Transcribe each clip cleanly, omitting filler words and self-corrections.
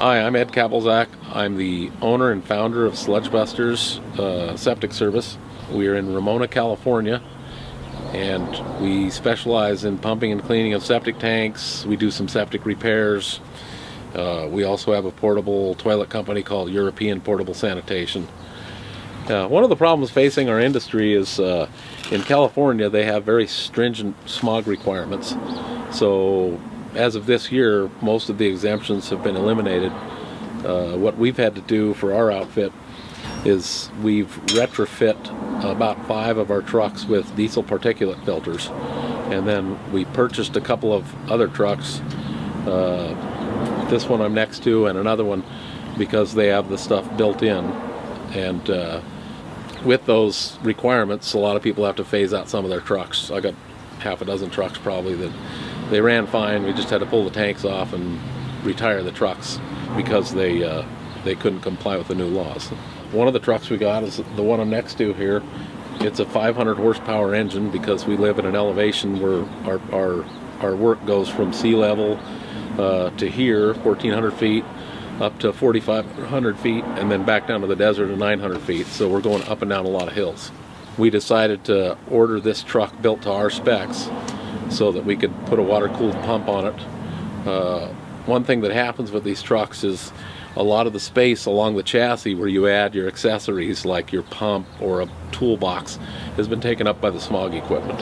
Hi, I'm Ed Kappelzak. I'm the owner and founder of Sludge Busters Septic Service. We are in Ramona, California, and we specialize in pumping and cleaning of septic tanks. We do some septic repairs. We also have a portable toilet company called European Portable Sanitation. One of the problems facing our industry is in California they have very stringent S.M.O.G requirements. So as of this year, most of the exemptions have been eliminated. What we've had to do for our outfit is we've retrofit about 5 of our trucks with diesel particulate filters, and then we purchased a couple of other trucks, this one I'm next to and another one, because they have the stuff built in. And with those requirements, a lot of people have to phase out some of their trucks. I got half a dozen trucks probably that they ran fine. We just had to pull the tanks off and retire the trucks because they couldn't comply with the new laws. One of the trucks we got is the one I'm next to here. It's a 500 horsepower engine because we live at an elevation where our work goes from sea level to here, 1,400 feet, up to 4,500 feet, and then back down to the desert at 900 feet. So we're going up and down a lot of hills. We decided to order this truck built to our specs so that we could put a water-cooled pump on it. One thing that happens with these trucks is a lot of the space along the chassis where you add your accessories like your pump or a toolbox has been taken up by the S.M.O.G equipment.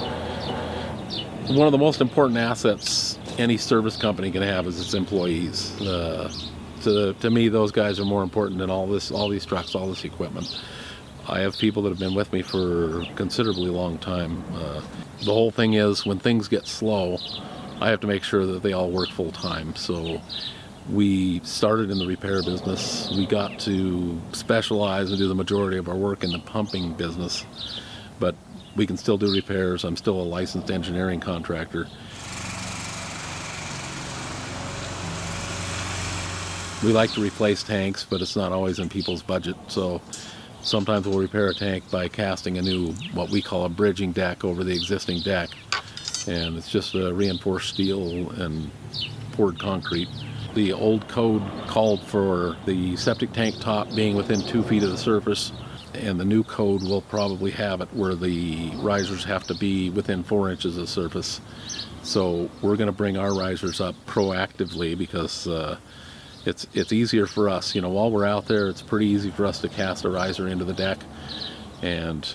One of the most important assets any service company can have is its employees. To me, those guys are more important than all these trucks, all this equipment. I have people that have been with me for a considerably long time. The whole thing is, when things get slow, I have to make sure that they all work full time. So we started in the repair business. We got to specialize and do the majority of our work in the pumping business, but we can still do repairs. I'm still a licensed engineering contractor. We like to replace tanks, but it's not always in people's budget. So sometimes we'll repair a tank by casting a new, what we call a bridging deck over the existing deck. And it's just a reinforced steel and poured concrete. The old code called for the septic tank top being within 2 feet of the surface, and the new code will probably have it where the risers have to be within 4 inches of the surface. So we're going to bring our risers up proactively because it's easier for us. You know, while we're out there, it's pretty easy for us to cast a riser into the deck, and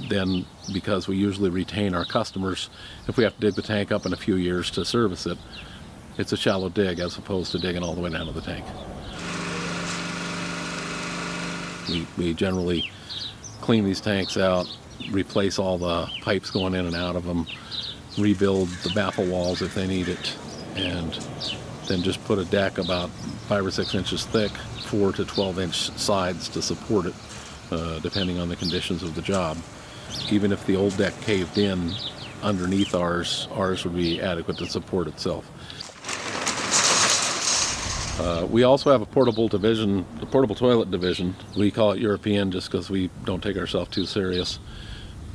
then because we usually retain our customers, if we have to dig the tank up in a few years to service it, it's a shallow dig as opposed to digging all the way down to the tank. We generally clean these tanks out, replace all the pipes going in and out of them, rebuild the baffle walls if they need it, and then just put a deck about 5 or 6 inches thick, 4 to 12 inch sides to support it, depending on the conditions of the job. Even if the old deck caved in, underneath ours would be adequate to support itself. We also have a portable division, the portable toilet division. We call it European just because we don't take ourselves too serious.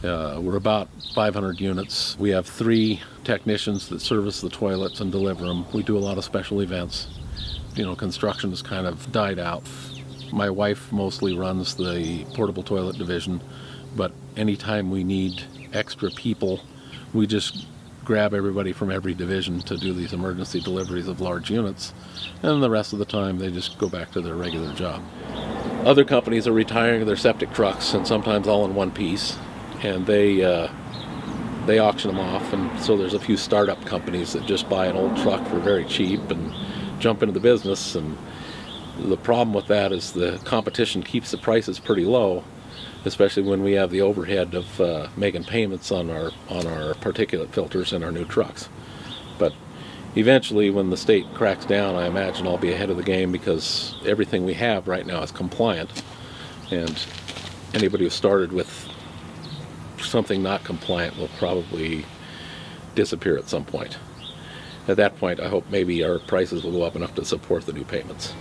We're about 500 units. We have 3 technicians that service the toilets and deliver them. We do a lot of special events. You know, construction has kind of died out. My wife mostly runs the portable toilet division, but anytime we need extra people, we just grab everybody from every division to do these emergency deliveries of large units, and the rest of the time they just go back to their regular job. Other companies are retiring their septic trucks, and sometimes all in one piece, and they auction them off, and so there's a few startup companies that just buy an old truck for very cheap and jump into the business. And the problem with that is the competition keeps the prices pretty low, especially when we have the overhead of making payments on our particulate filters in our new trucks. But eventually, when the state cracks down, I imagine I'll be ahead of the game because everything we have right now is compliant, and anybody who started with something not compliant will probably disappear at some point. At that point, I hope maybe our prices will go up enough to support the new payments.